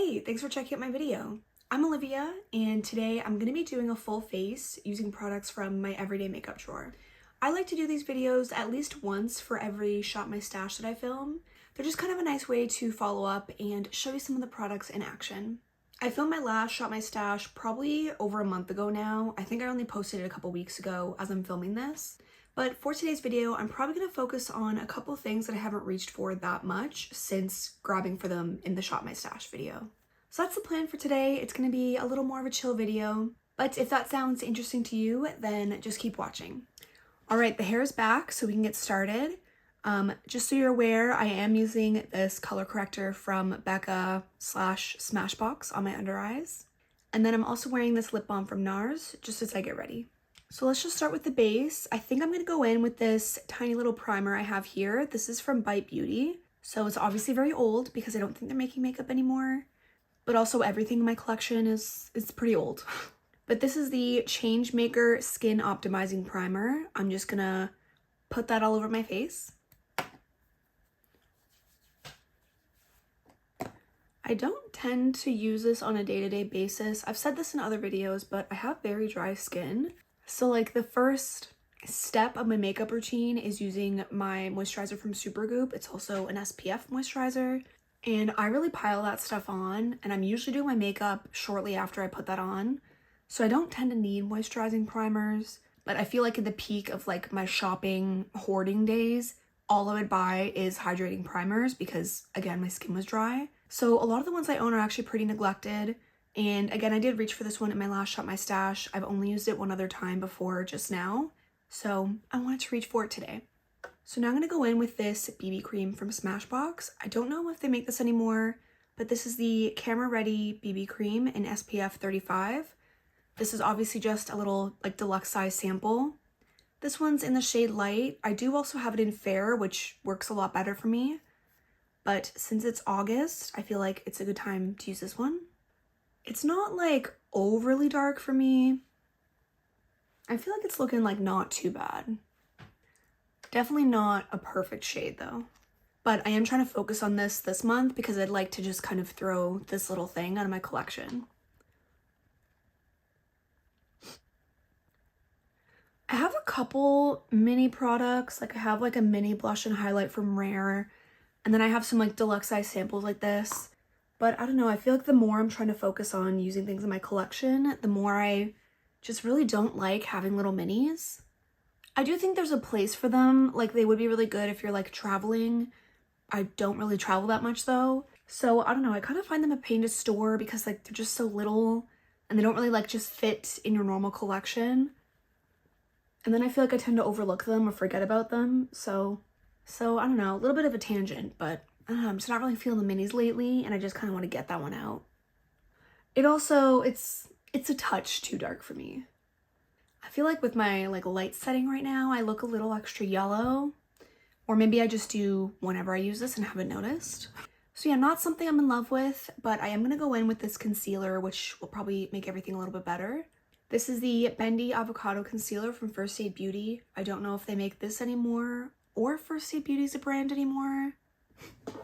Hey, thanks for checking out my video. I'm Olivia, and today I'm going to be doing a full face using products from my everyday makeup drawer. I like to do these videos at least once for every Shop My Stash that I film. They're just kind of a nice way to follow up and show you some of the products in action. I filmed my last Shop My Stash probably over a month ago now. I think I only posted it a couple weeks ago as I'm filming this. But for today's video, I'm probably going to focus on a couple things that I haven't reached for that much since grabbing for them in the Shop My Stash video. So that's the plan for today. It's going to be a little more of a chill video, but if that sounds interesting to you, then just keep watching. All right, the hair is back, so we can get started. Just so you're aware, I am using this color corrector from Becca/Smashbox on my under eyes. And then I'm also wearing this lip balm from NARS just as I get ready. So let's just start with the base. I think I'm going to go in with this tiny little primer I have here. This is from Bite Beauty. So it's obviously very old because I don't think they're making makeup anymore. But also everything in my collection is pretty old. But this is the Changemaker Skin Optimizing Primer. I'm just going to put that all over my face. I don't tend to use this on a day-to-day basis. I've said this in other videos, but I have very dry skin. So like the first step of my makeup routine is using my moisturizer from Supergoop. It's also an SPF moisturizer. And I really pile that stuff on, and I'm usually doing my makeup shortly after I put that on. So I don't tend to need moisturizing primers, but I feel like at the peak of like my shopping hoarding days, all I would buy is hydrating primers because again, my skin was dry. So a lot of the ones I own are actually pretty neglected. And again, I did reach for this one in my last Shop My Stash. I've only used it one other time before just now, so I wanted to reach for it today. So now I'm going to go in with this BB cream from Smashbox. I don't know if they make this anymore, but this is the Camera Ready BB cream in SPF 35. This is obviously just a little like deluxe size sample. This one's in the shade Light. I do also have it in Fair, which works a lot better for me. But since it's August, I feel like it's a good time to use this one. It's not like overly dark for me. I feel like it's looking like not too bad. Definitely not a perfect shade though. But I am trying to focus on this month because I'd like to just kind of throw this little thing out of my collection. I have a couple mini products. Like I have like a mini blush and highlight from Rare. And then I have some like deluxe size samples like this. But I don't know, I feel like the more I'm trying to focus on using things in my collection, the more I just really don't like having little minis. I do think there's a place for them, like they would be really good if you're like traveling. I don't really travel that much though. So I don't know, I kind of find them a pain to store because like they're just so little and they don't really like just fit in your normal collection. And then I feel like I tend to overlook them or forget about them. So I don't know, a little bit of a tangent, but I don't know, I'm just not really feeling the minis lately, and I just kind of want to get that one out. It also, it's a touch too dark for me. I feel like with my like light setting right now, I look a little extra yellow, or maybe I just do whenever I use this and haven't noticed. So yeah, not something I'm in love with, but I am going to go in with this concealer, which will probably make everything a little bit better. This is the Bendy Avocado Concealer from First Aid Beauty. I don't know if they make this anymore, or First Aid Beauty's a brand anymore.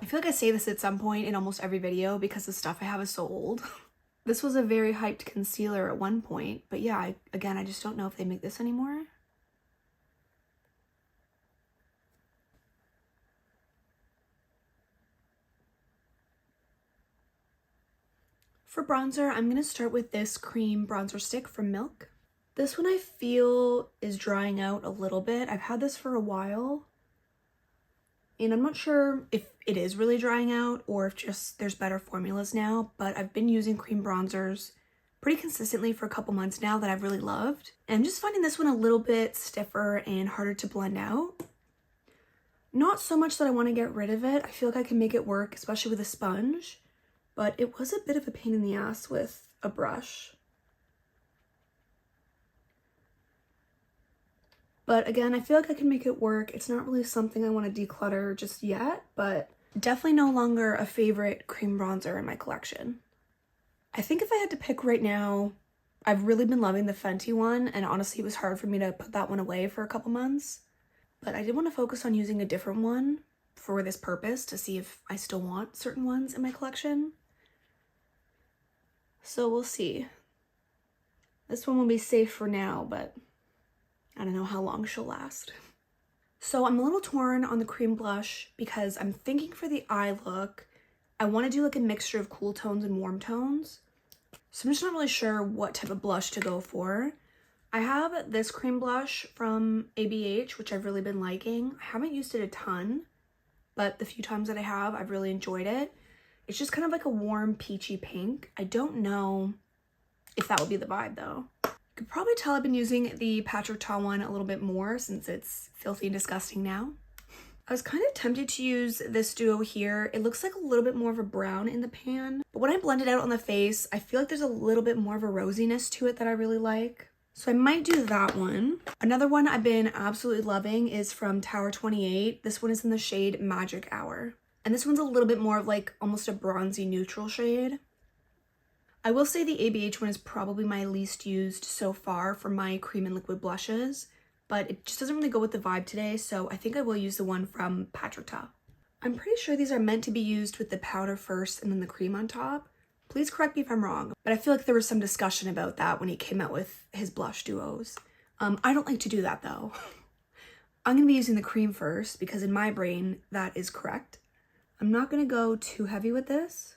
I feel like I say this at some point in almost every video because the stuff I have is so old. This was a very hyped concealer at one point, but yeah, again, I just don't know if they make this anymore. For bronzer, I'm going to start with this cream bronzer stick from Milk. This one I feel is drying out a little bit. I've had this for a while. And I'm not sure if it is really drying out or if just there's better formulas now, but I've been using cream bronzers pretty consistently for a couple months now that I've really loved. And I'm just finding this one a little bit stiffer and harder to blend out. Not so much that I want to get rid of it. I feel like I can make it work, especially with a sponge, but it was a bit of a pain in the ass with a brush. But again, I feel like I can make it work. It's not really something I want to declutter just yet, but definitely no longer a favorite cream bronzer in my collection. I think if I had to pick right now, I've really been loving the Fenty one, and honestly it was hard for me to put that one away for a couple months. But I did want to focus on using a different one for this purpose to see if I still want certain ones in my collection. So we'll see. This one will be safe for now, but I don't know how long she'll last. So I'm a little torn on the cream blush because I'm thinking for the eye look, I want to do like a mixture of cool tones and warm tones. So I'm just not really sure what type of blush to go for. I have this cream blush from ABH, which I've really been liking. I haven't used it a ton, but the few times that I have, I've really enjoyed it. It's just kind of like a warm peachy pink. I don't know if that would be the vibe though. You could probably tell I've been using the Patrick Ta one a little bit more since it's filthy and disgusting now. I was kind of tempted to use this duo here. It looks like a little bit more of a brown in the pan, but when I blend it out on the face, I feel like there's a little bit more of a rosiness to it that I really like. So I might do that one. Another one I've been absolutely loving is from Tower 28. This one is in the shade Magic Hour. And this one's a little bit more of like almost a bronzy neutral shade. I will say the ABH one is probably my least used so far for my cream and liquid blushes, but it just doesn't really go with the vibe today, so I think I will use the one from Patrick Ta. I'm pretty sure these are meant to be used with the powder first and then the cream on top. Please correct me if I'm wrong, but I feel like there was some discussion about that when he came out with his blush duos. I don't like to do that though. I'm going to be using the cream first because in my brain that is correct. I'm not going to go too heavy with this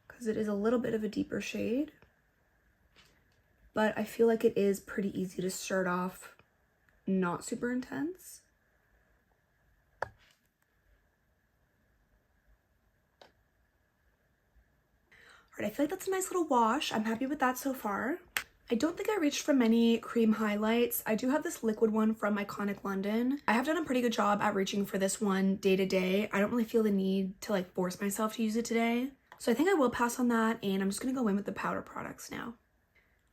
because it is a little bit of a deeper shade, but I feel like it is pretty easy to start off not super intense. All right, I feel like that's a nice little wash. I'm happy with that so far. I don't think I reached for many cream highlights. I do have this liquid one from Iconic London. I have done a pretty good job at reaching for this one day to day. I don't really feel the need to like force myself to use it today. So I think I will pass on that, and I'm just gonna go in with the powder products now.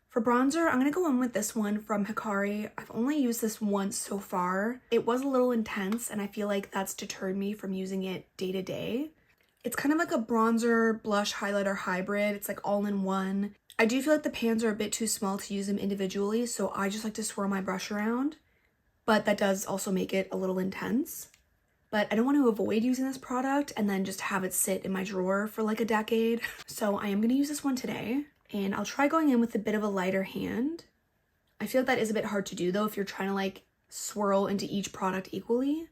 For bronzer, I'm gonna go in with this one from Hikari. I've only used this once so far. It was a little intense, and I feel like that's deterred me from using it day to day. It's kind of like a bronzer, blush, highlighter hybrid. It's like all in one. I do feel like the pans are a bit too small to use them individually, so I just like to swirl my brush around, but that does also make it a little intense. But I don't want to avoid using this product and then just have it sit in my drawer for like a decade. So I am going to use this one today, and I'll try going in with a bit of a lighter hand. I feel like that is a bit hard to do though if you're trying to like swirl into each product equally.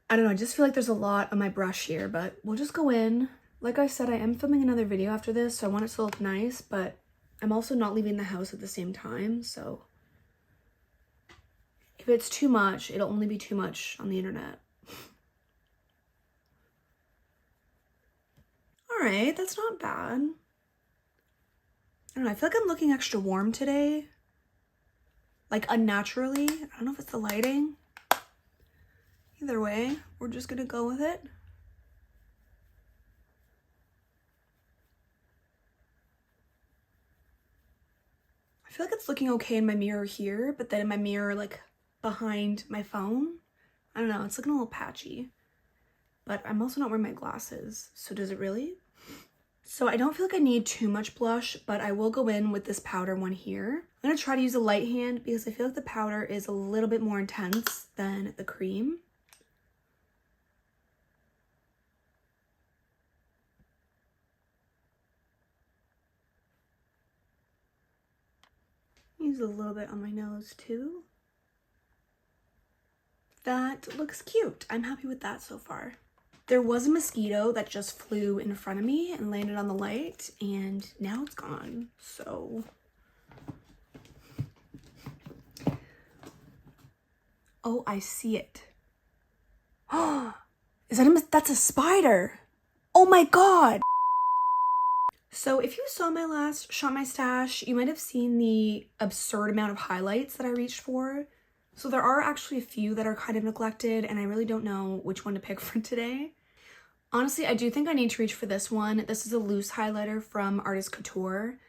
I don't know, I just feel like there's a lot on my brush here, but we'll just go in. Like I said, I am filming another video after this, so I want it to look nice, but I'm also not leaving the house at the same time, so if it's too much, it'll only be too much on the internet. All right, that's not bad. I don't know, I feel like I'm looking extra warm today. Like unnaturally. I don't know if it's the lighting. Either way, we're just gonna go with it. I feel like it's looking okay in my mirror here, but then in my mirror, like behind my phone, I don't know, it's looking a little patchy. But I'm also not wearing my glasses, so does it really? So I don't feel like I need too much blush, but I will go in with this powder one here. I'm gonna try to use a light hand because I feel like the powder is a little bit more intense than the cream. Use a little bit on my nose too. That looks cute. I'm happy with that so far. There was a mosquito that just flew in front of me and landed on the light, and now it's gone, so. Oh, I see it. Oh, that's a spider. Oh my God. So if you saw my last Shop My Stash, you might have seen the absurd amount of highlights that I reached for. So there are actually a few that are kind of neglected, and I really don't know which one to pick for today. Honestly, I do think I need to reach for this one. This is a loose highlighter from Artist Couture.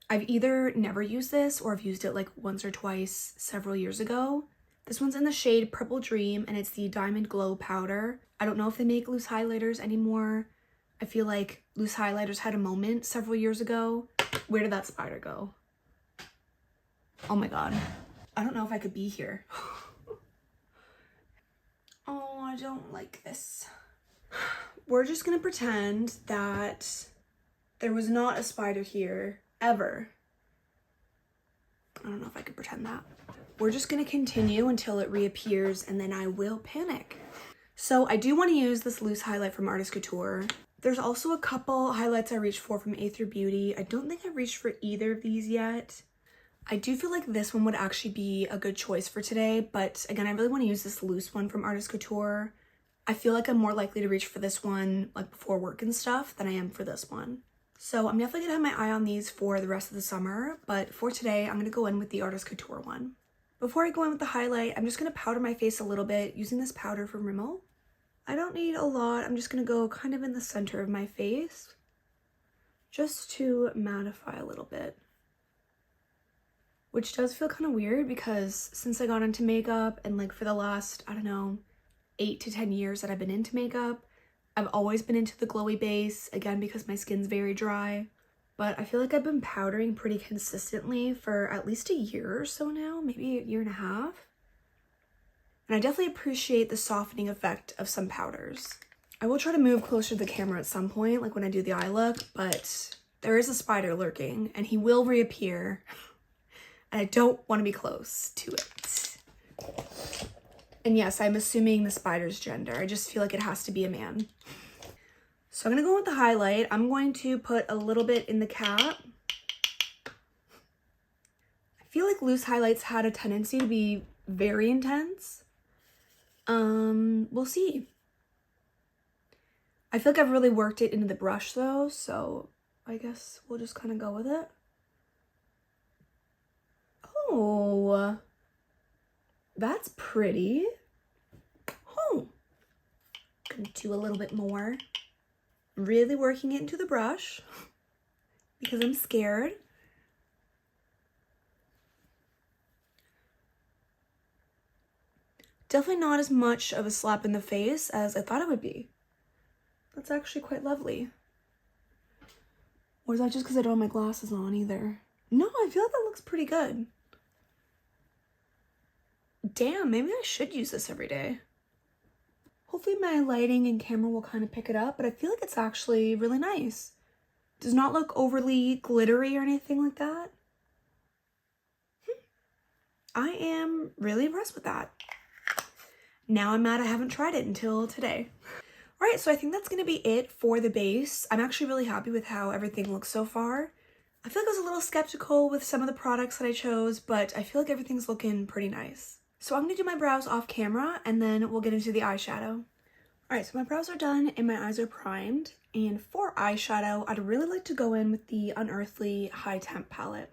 I've either never used this or I've used it like once or twice several years ago. This one's in the shade Purple Dream, and it's the Diamond Glow powder. I don't know if they make loose highlighters anymore. I feel like loose highlighters had a moment several years ago. Where did that spider go? Oh my God. I don't know if I could be here. Oh, I don't like this. we're just gonna pretend that there was not a spider here, ever. I don't know if I could pretend that. We're just gonna continue until it reappears, and then I will panic. So I do want to use this loose highlight from Artist Couture. There's also a couple highlights I reached for from A3 Beauty. I don't think I've reached for either of these yet. I do feel like this one would actually be a good choice for today, but again, I really want to use this loose one from Artist Couture. I feel like I'm more likely to reach for this one like before work and stuff than I am for this one. So I'm definitely gonna have my eye on these for the rest of the summer, but for today, I'm gonna go in with the Artist Couture one. Before I go in with the highlight, I'm just gonna powder my face a little bit using this powder from Rimmel. I don't need a lot, I'm just gonna go kind of in the center of my face, just to mattify a little bit. Which does feel kind of weird because since I got into makeup and like for the last, I don't know, 8 to 10 years that I've been into makeup, I've always been into the glowy base, again because my skin's very dry. But I feel like I've been powdering pretty consistently for at least a year or so now, maybe a year and a half. And I definitely appreciate the softening effect of some powders. I will try to move closer to the camera at some point, like when I do the eye look, but there is a spider lurking and he will reappear. And I don't want to be close to it. And yes, I'm assuming the spider's gender. I just feel like it has to be a man. So I'm going to go with the highlight. I'm going to put a little bit in the cap. I feel like loose highlights had a tendency to be very intense. We'll see. I feel like I've really worked it into the brush though, so I guess we'll just kind of go with it. Oh, that's pretty. Oh, gonna do a little bit more. Really working it into the brush because I'm scared. Definitely not as much of a slap in the face as I thought it would be. That's actually quite lovely. Or is that just because I don't have my glasses on either? No, I feel like that looks pretty good. Damn, maybe I should use this every day. Hopefully my lighting and camera will kind of pick it up, but I feel like it's actually really nice. Does not look overly glittery or anything like that. I am really impressed with that. Now I'm mad I haven't tried it until today. All right, so I think that's gonna be it for the base. I'm actually really happy with how everything looks so far. I feel like I was a little skeptical with some of the products that I chose, but I feel like everything's looking pretty nice. So I'm gonna do my brows off camera and then we'll get into the eyeshadow. All right, so my brows are done and my eyes are primed. And for eyeshadow, I'd really like to go in with the Unearthly High Temp palette.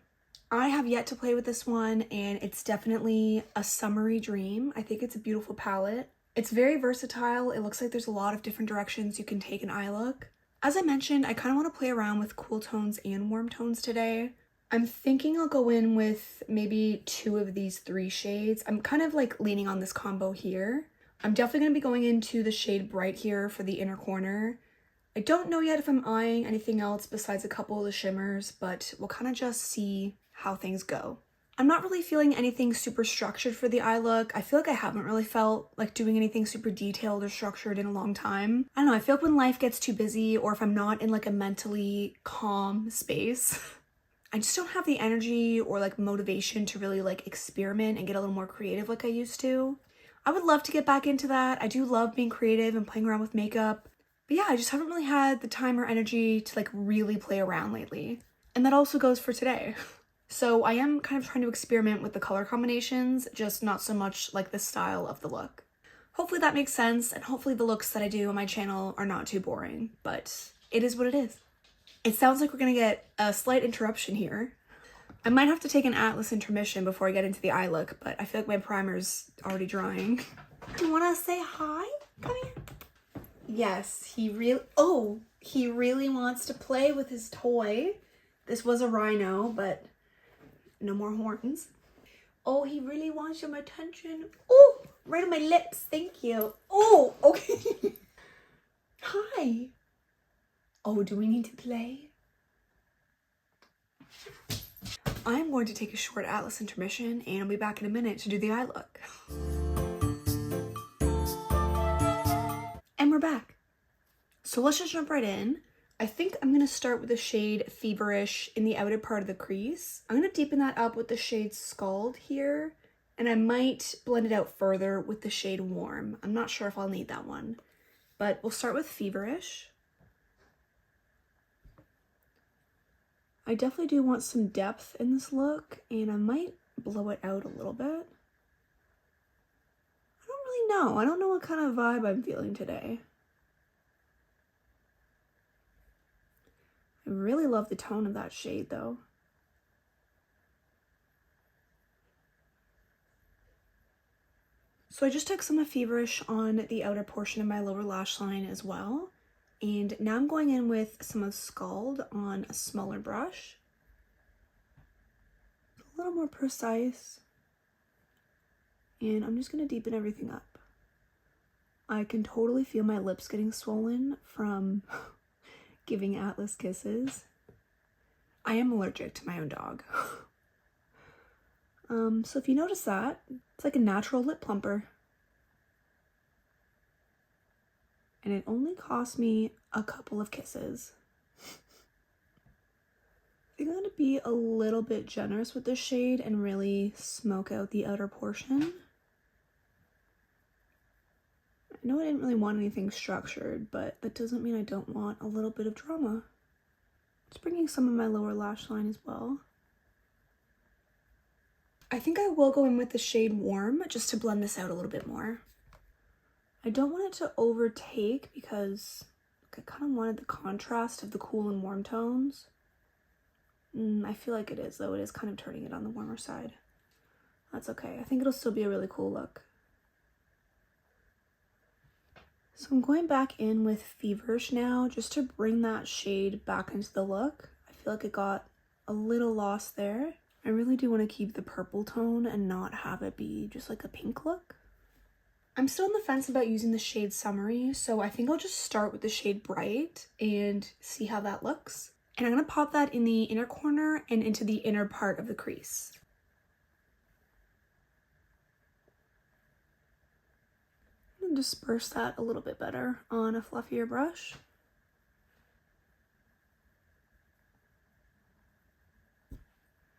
I have yet to play with this one and it's definitely a summery dream. I think it's a beautiful palette. It's very versatile. It looks like there's a lot of different directions you can take an eye look. As I mentioned, I kind of want to play around with cool tones and warm tones today. I'm thinking I'll go in with maybe 2 of these 3 shades. I'm kind of like leaning on this combo here. I'm definitely going to be going into the shade Bright here for the inner corner. I don't know yet if I'm eyeing anything else besides a couple of the shimmers, but we'll kind of just see how things go. I'm not really feeling anything super structured for the eye look. I feel like I haven't really felt like doing anything super detailed or structured in a long time. I don't know, I feel like when life gets too busy or if I'm not in like a mentally calm space, I just don't have the energy or like motivation to really like experiment and get a little more creative like I used to. I would love to get back into that. I do love being creative and playing around with makeup. But yeah, I just haven't really had the time or energy to like really play around lately. And that also goes for today. So I am kind of trying to experiment with the color combinations, just not so much like the style of the look. Hopefully that makes sense, and hopefully the looks that I do on my channel are not too boring, but it is what it is. It sounds like we're gonna get a slight interruption here. I might have to take an Atlas intermission before I get into the eye look, but I feel like my primer's already drying. You wanna say hi? Come here. Yes, he really wants to play with his toy. This was a rhino, but no more horns. Oh, he really wants some attention. Oh, right on my lips. Thank you. Oh, okay. Hi. Oh, do we need to play? I'm going to take a short Atlas intermission and I'll be back in a minute to do the eye look. And we're back. So let's just jump right in. I think I'm going to start with the shade Feverish in the outer part of the crease. I'm going to deepen that up with the shade Scald here, and I might blend it out further with the shade Warm. I'm not sure if I'll need that one, but we'll start with Feverish. I definitely do want some depth in this look, and I might blow it out a little bit. I don't really know. I don't know what kind of vibe I'm feeling today. I really love the tone of that shade though. So I just took some of Feverish on the outer portion of my lower lash line as well. And now I'm going in with some of Scald on a smaller brush. A little more precise. And I'm just going to deepen everything up. I can totally feel my lips getting swollen from giving Atlas kisses. I am allergic to my own dog. So if you notice that, it's like a natural lip plumper. And it only cost me a couple of kisses. I think I'm going to be a little bit generous with this shade and really smoke out the outer portion. I know I didn't really want anything structured, but that doesn't mean I don't want a little bit of drama. Just bringing some of my lower lash line as well. I think I will go in with the shade Warm just to blend this out a little bit more. I don't want it to overtake because I kind of wanted the contrast of the cool and warm tones. I feel like it is though. It is kind of turning it on the warmer side. That's okay. I think it'll still be a really cool look. So I'm going back in with Feverish now just to bring that shade back into the look. I feel like it got a little lost there. I really do want to keep the purple tone and not have it be just like a pink look. I'm still on the fence about using the shade Summery, so I think I'll just start with the shade Bright and see how that looks. And I'm going to pop that in the inner corner and into the inner part of the crease. And disperse that a little bit better on a fluffier brush.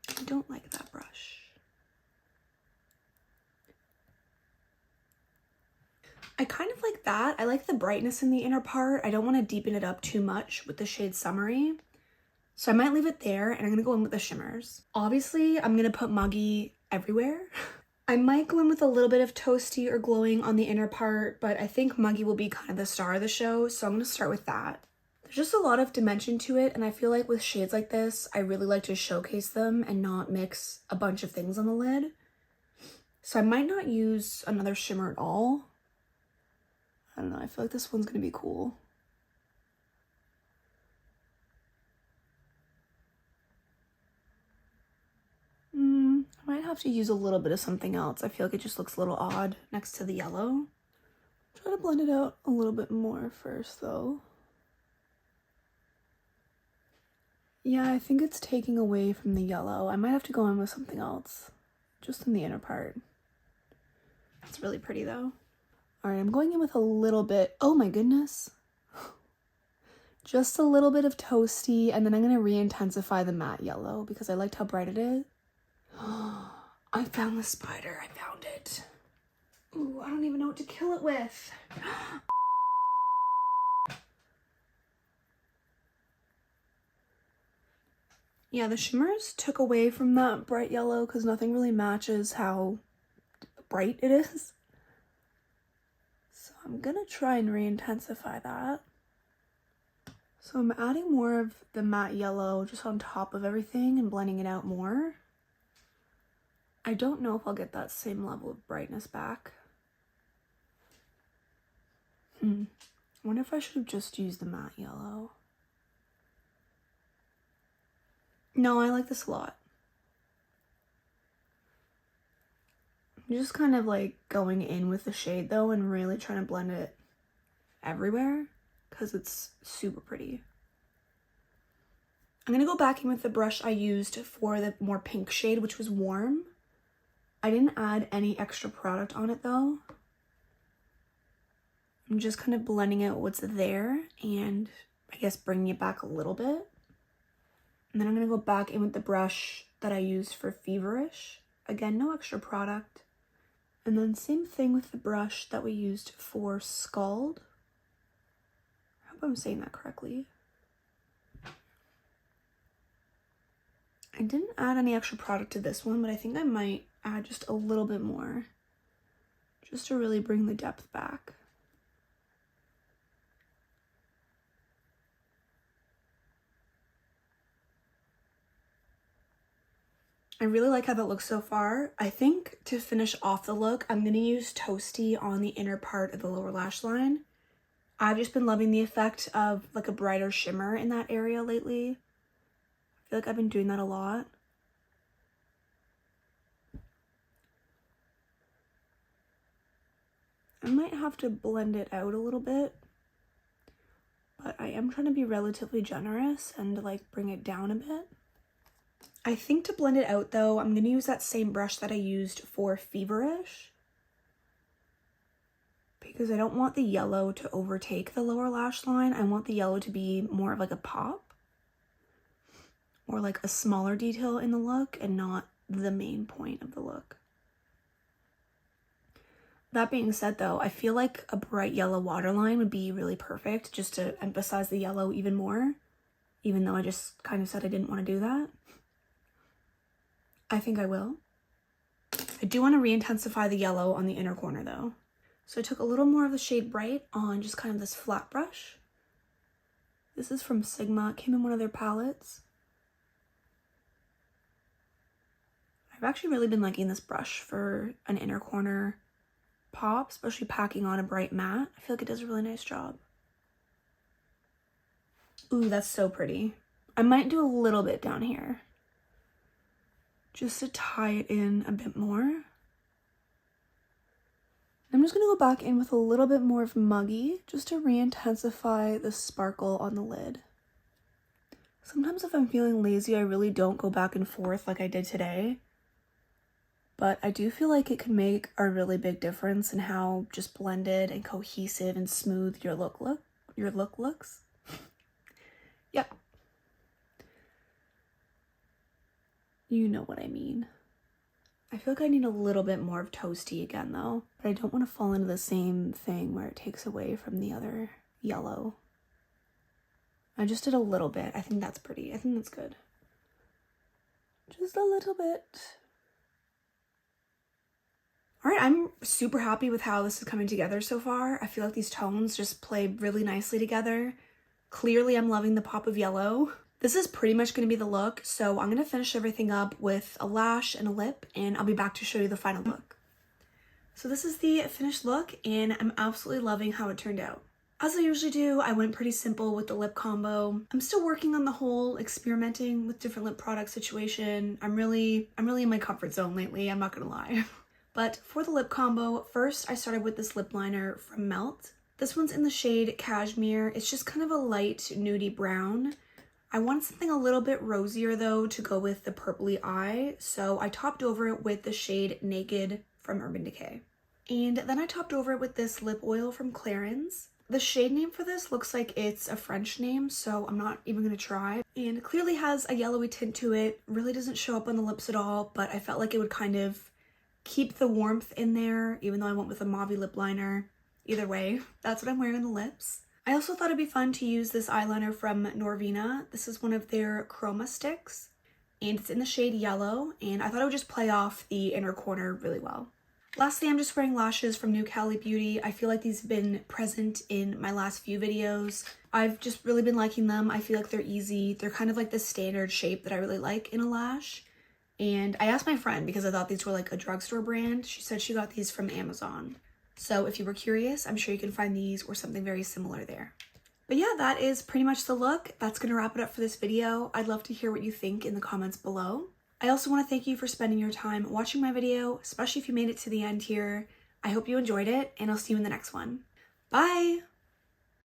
I don't like that brush. I kind of like that. I like the brightness in the inner part. I don't want to deepen it up too much with the shade Summery. So I might leave it there and I'm going to go in with the shimmers. Obviously, I'm going to put Muggy everywhere. I might go in with a little bit of Toasty or Glowing on the inner part, but I think Muggy will be kind of the star of the show, so I'm going to start with that. There's just a lot of dimension to it, and I feel like with shades like this, I really like to showcase them and not mix a bunch of things on the lid. So I might not use another shimmer at all. I don't know, I feel like this one's gonna be cool. I might have to use a little bit of something else. I feel like it just looks a little odd next to the yellow. Try to blend it out a little bit more first though. Yeah, I think it's taking away from the yellow. I might have to go in with something else, just in the inner part. It's really pretty though. All right, I'm going in with a little bit, oh my goodness. Just a little bit of Toasty, and then I'm gonna re-intensify the matte yellow because I liked how bright it is. I found the spider, I found it. Ooh, I don't even know what to kill it with. Yeah, the shimmers took away from that bright yellow because nothing really matches how bright it is. So I'm gonna try and re-intensify that. So I'm adding more of the matte yellow just on top of everything and blending it out more. I don't know if I'll get that same level of brightness back. I wonder if I should have just used the matte yellow. No, I like this a lot. I'm just kind of like going in with the shade though and really trying to blend it everywhere because it's super pretty. I'm gonna go back in with the brush I used for the more pink shade, which was Warm. I didn't add any extra product on it though. I'm just kind of blending out what's there and I guess bringing it back a little bit. And then I'm going to go back in with the brush that I used for Feverish. Again, no extra product. And then same thing with the brush that we used for Scald. I hope I'm saying that correctly. I didn't add any extra product to this one, but I think I might add just a little bit more, just to really bring the depth back. I really like how that looks so far. I think to finish off the look, I'm going to use Toasty on the inner part of the lower lash line. I've just been loving the effect of like a brighter shimmer in that area lately. I feel like I've been doing that a lot. I might have to blend it out a little bit, but I am trying to be relatively generous and like bring it down a bit. I think to blend it out though, I'm going to use that same brush that I used for Feverish, because I don't want the yellow to overtake the lower lash line. I want the yellow to be more of like a pop or like a smaller detail in the look and not the main point of the look. That being said though, I feel like a bright yellow waterline would be really perfect just to emphasize the yellow even more, even though I just kind of said I didn't want to do that. I think I will. I do want to re-intensify the yellow on the inner corner though. So I took a little more of the shade Bright on just kind of this flat brush. This is from Sigma, it came in one of their palettes. I've actually really been liking this brush for an inner corner pop, especially packing on a bright matte. I feel like it does a really nice job. Ooh, that's so pretty. I might do a little bit down here, just to tie it in a bit more. I'm just going to go back in with a little bit more of Muggy, just to re-intensify the sparkle on the lid. Sometimes if I'm feeling lazy, I really don't go back and forth like I did today. But I do feel like it could make a really big difference in how just blended and cohesive and smooth your look looks. Yep. You know what I mean. I feel like I need a little bit more of Toasty again though, but I don't want to fall into the same thing where it takes away from the other yellow. I just did a little bit. I think that's pretty. I think that's good. Just a little bit. All right, I'm super happy with how this is coming together so far. I feel like these tones just play really nicely together. Clearly, I'm loving the pop of yellow. This is pretty much going to be the look, so I'm going to finish everything up with a lash and a lip, and I'll be back to show you the final look. So this is the finished look, and I'm absolutely loving how it turned out. As I usually do, I went pretty simple with the lip combo. I'm still working on the whole experimenting with different lip product situation. I'm really in my comfort zone lately, I'm not going to lie. But for the lip combo, first I started with this lip liner from Melt. This one's in the shade Cashmere. It's just kind of a light nudie brown. I wanted something a little bit rosier though to go with the purpley eye, so I topped over it with the shade Naked from Urban Decay. And then I topped over it with this lip oil from Clarins. The shade name for this looks like it's a French name, so I'm not even going to try. And it clearly has a yellowy tint to it, really doesn't show up on the lips at all, but I felt like it would kind of keep the warmth in there, even though I went with a mauve lip liner. Either way, that's what I'm wearing on the lips. I also thought it'd be fun to use this eyeliner from Norvina. This is one of their chroma sticks, and it's in the shade Yellow, and I thought it would just play off the inner corner really well. Lastly, I'm just wearing lashes from New Cali Beauty. I feel like these have been present in my last few videos. I've just really been liking them. I feel like they're easy. They're kind of like the standard shape that I really like in a lash. And I asked my friend because I thought these were like a drugstore brand. She said she got these from Amazon. So if you were curious, I'm sure you can find these or something very similar there. But yeah, that is pretty much the look. That's going to wrap it up for this video. I'd love to hear what you think in the comments below. I also want to thank you for spending your time watching my video, especially if you made it to the end here. I hope you enjoyed it, and I'll see you in the next one. Bye!